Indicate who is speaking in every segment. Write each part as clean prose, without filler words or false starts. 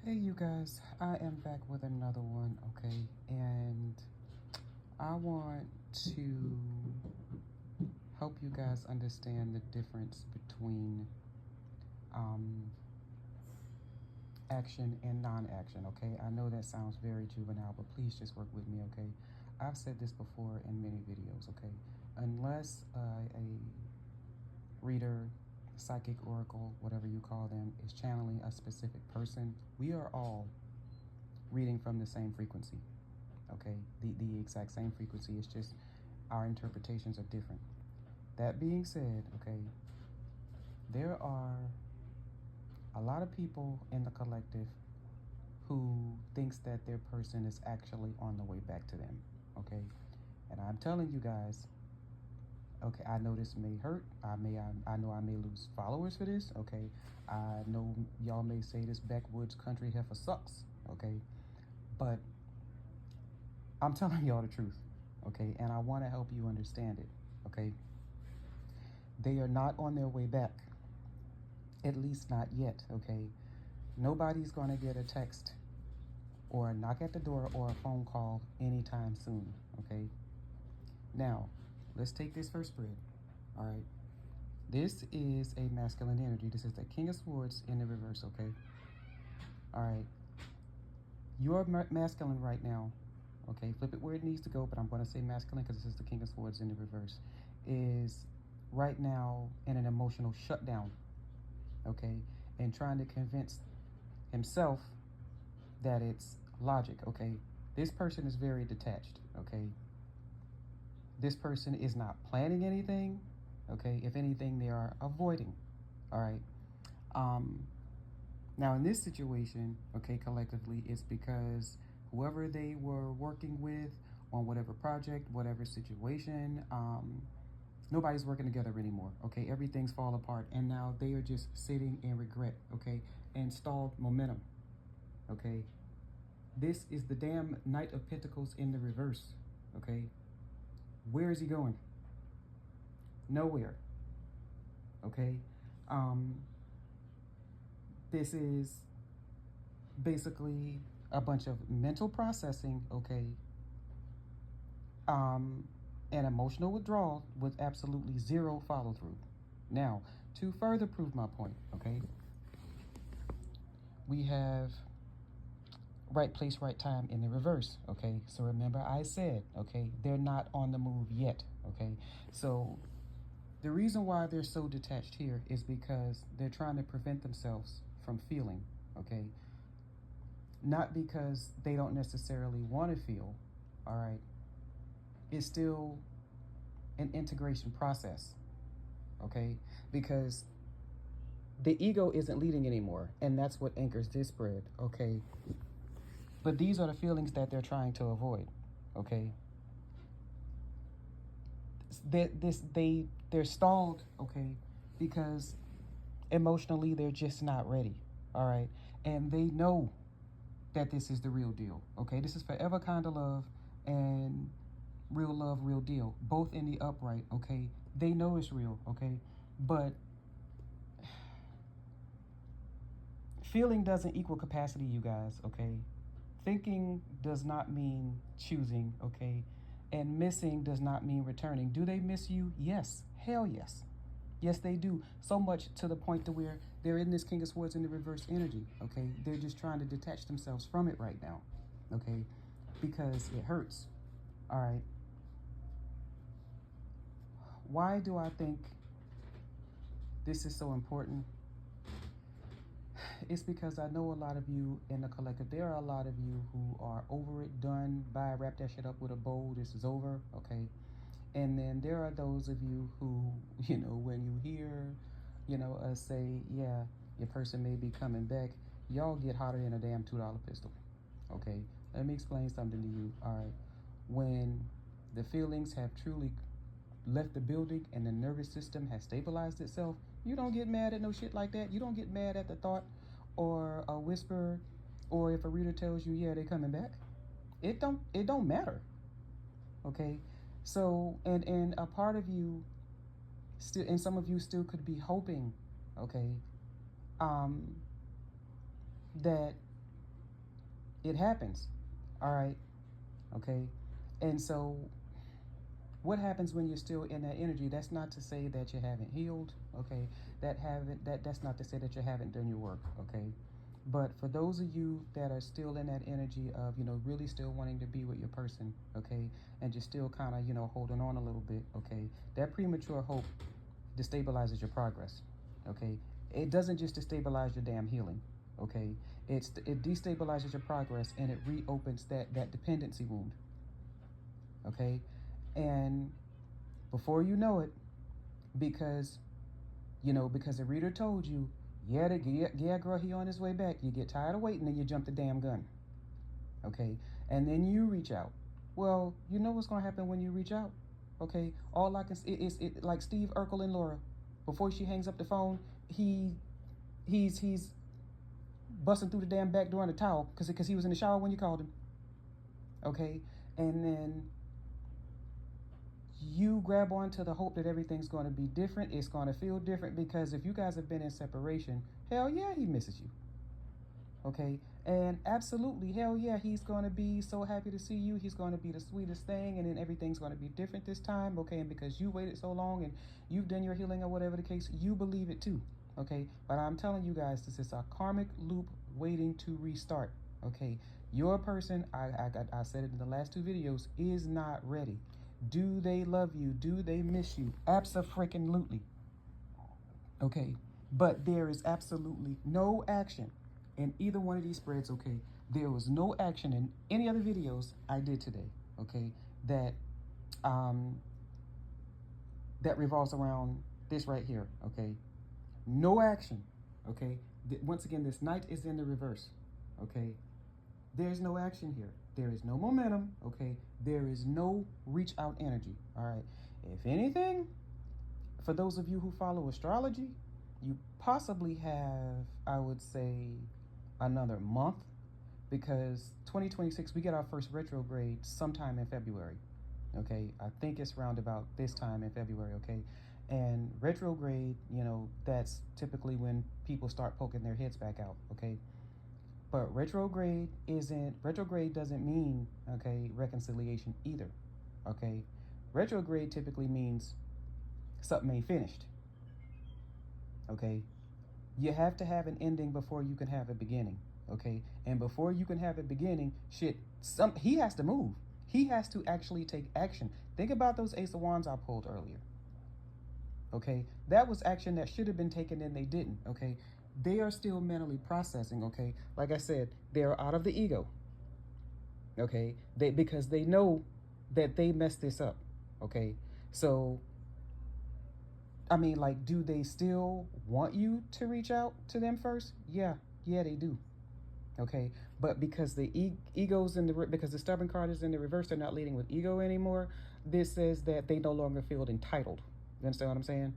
Speaker 1: Hey, you guys, I am back with another one, okay? And I want to help you guys understand the difference between um, action and non action, okay? I know that sounds very juvenile, but please just work with me, okay? I've said this before in many videos, okay? Unless a reader, psychic oracle, whatever you call them, is channeling a specific person, we are all reading from the same frequency. Okay, the exact same frequency. It's just our interpretations are different. That being said, okay, there are a lot of people in the collective who thinks that their person is actually on the way back to them. Okay, and I'm telling you guys, okay, I know this may hurt. I know I may lose followers for this. Okay, I know y'all may say this backwoods country heifer sucks. Okay, but I'm telling y'all the truth. Okay, and I want to help you understand it. Okay, they are not on their way back, at least not yet. Okay, nobody's going to get a text or a knock at the door or a phone call anytime soon. Okay, now let's take this first spread. All right, this is a masculine energy. This is the King of Swords in the reverse. Okay, all right, you're masculine right now. Okay, flip it where it needs to go, but I'm going to say masculine because this is the King of Swords in the reverse, is right now in an emotional shutdown. Okay, and trying to convince himself that it's logic. Okay, this person is very detached. Okay, this person is not planning anything. Okay, if anything, they are avoiding. All right. Um, Now, in this situation, okay, collectively, it's because whoever they were working with on whatever project, whatever situation, nobody's working together anymore. Okay, everything's fall apart, and now they are just sitting in regret. Okay, and stalled momentum. Okay, this is the damn Knight of Pentacles in the reverse. Okay, where is he going? Nowhere. Okay, um, this is basically a bunch of mental processing. Okay, um, and emotional withdrawal with absolutely zero follow through. Now, to further prove my point, okay, we have right place, right time in the reverse. Okay, so remember I said, okay, they're not on the move yet. Okay, so the reason why they're so detached here is because they're trying to prevent themselves from feeling. Okay, not because they don't necessarily want to feel. All right, it's still an integration process. Okay, because the ego isn't leading anymore, and that's what anchors this spread. Okay, but these are the feelings that they're trying to avoid. Okay, they're stalled. Okay, because emotionally they're just not ready. All right, and they know that this is the real deal. Okay, this is forever kind of love and real love, real deal, both in the upright. Okay, they know it's real. Okay, but feeling doesn't equal capacity, you guys. Okay, thinking does not mean choosing. Okay, and missing does not mean returning. Do they miss you? Yes, hell yes. Yes, they do. So much to the point to where they're in this King of Swords in the reverse energy. Okay, they're just trying to detach themselves from it right now. Okay, because it hurts. All right. Why do I think this is so important? It's because I know a lot of you in the collective, there are a lot of you who are over it, done, bye, wrap that shit up with a bow, this is over, okay? And then there are those of you who, when you hear, us say, yeah, your person may be coming back, y'all get hotter than a damn $2 pistol, okay? Let me explain something to you, all right? When the feelings have truly left the building and the nervous system has stabilized itself, you don't get mad at no shit like that. You don't get mad at the thought or a whisper or if a reader tells you, yeah, they're coming back. It don't matter. Okay? So and a part of you still, and some of you still could be hoping, okay, that It happens. All right. Okay. And so what happens when you're still in that energy? That's not to say that you haven't healed. Okay. That's not to say that you haven't done your work. Okay. But for those of you that are still in that energy of, really still wanting to be with your person, okay, and just still kind of, holding on a little bit, okay, that premature hope destabilizes your progress, okay? It doesn't just destabilize your damn healing, okay? It destabilizes your progress, and it reopens that dependency wound, okay? And before you know it, because because the reader told you, yeah, girl, he on his way back. You get tired of waiting and you jump the damn gun. Okay? And then you reach out. Well, you know what's going to happen when you reach out. Okay? All I can say is like Steve Urkel and Laura. Before she hangs up the phone, he's busting through the damn back door in a towel because he was in the shower when you called him. Okay? And then you grab onto the hope that everything's going to be different. It's going to feel different because if you guys have been in separation, hell yeah, he misses you. Okay? And absolutely, hell yeah, he's going to be so happy to see you. He's going to be the sweetest thing, and then everything's going to be different this time. Okay? And because you waited so long and you've done your healing or whatever the case, you believe it too. Okay? But I'm telling you guys, this is a karmic loop waiting to restart. Okay? Your person, I said it in the last 2 videos, is not ready. Do they love you? Do they miss you? Abso-freaking-lutely. Okay, but there is absolutely no action in either one of these spreads, okay? There was no action in any other videos I did today, okay, that that revolves around this right here, okay? No action, okay? Once again, this knight is in the reverse, okay? There's no action here. There is no momentum, okay? There is no reach out energy, all right? If anything, for those of you who follow astrology, you possibly have, I would say, another month, because 2026, we get our first retrograde sometime in February, okay? I think it's around about this time in February, okay? And retrograde, that's typically when people start poking their heads back out, okay? But retrograde doesn't mean, okay, reconciliation either, okay? Retrograde typically means something ain't finished, okay? You have to have an ending before you can have a beginning, okay? And before you can have a beginning, he has to move. He has to actually take action. Think about those Ace of Wands I pulled earlier, okay? That was action that should have been taken and they didn't, okay? They are still mentally processing, okay? Like I said, they're out of the ego, okay? Because they know that they messed this up, okay? So, I mean, like, do they still want you to reach out to them first? Yeah, they do, okay? But because the ego's because the stubborn card is in the reverse, they're not leading with ego anymore. This says that they no longer feel entitled. You understand what I'm saying?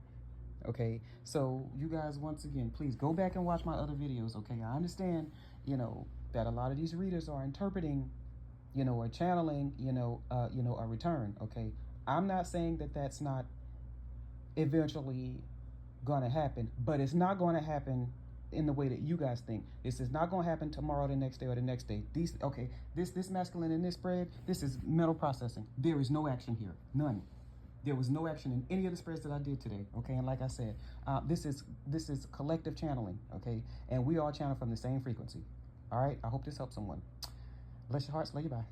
Speaker 1: Okay, so you guys, once again, please go back and watch my other videos, okay? I understand, that a lot of these readers are interpreting, or channeling, a return, okay? I'm not saying that that's not eventually gonna happen, but it's not gonna happen in the way that you guys think. This is not gonna happen tomorrow, the next day, or the next day. This masculine in this spread, this is mental processing. There is no action here, none. There was no action in any of the spreads that I did today, okay? And like I said, this is collective channeling, okay? And we all channel from the same frequency, all right? I hope this helps someone. Bless your hearts, love you, bye.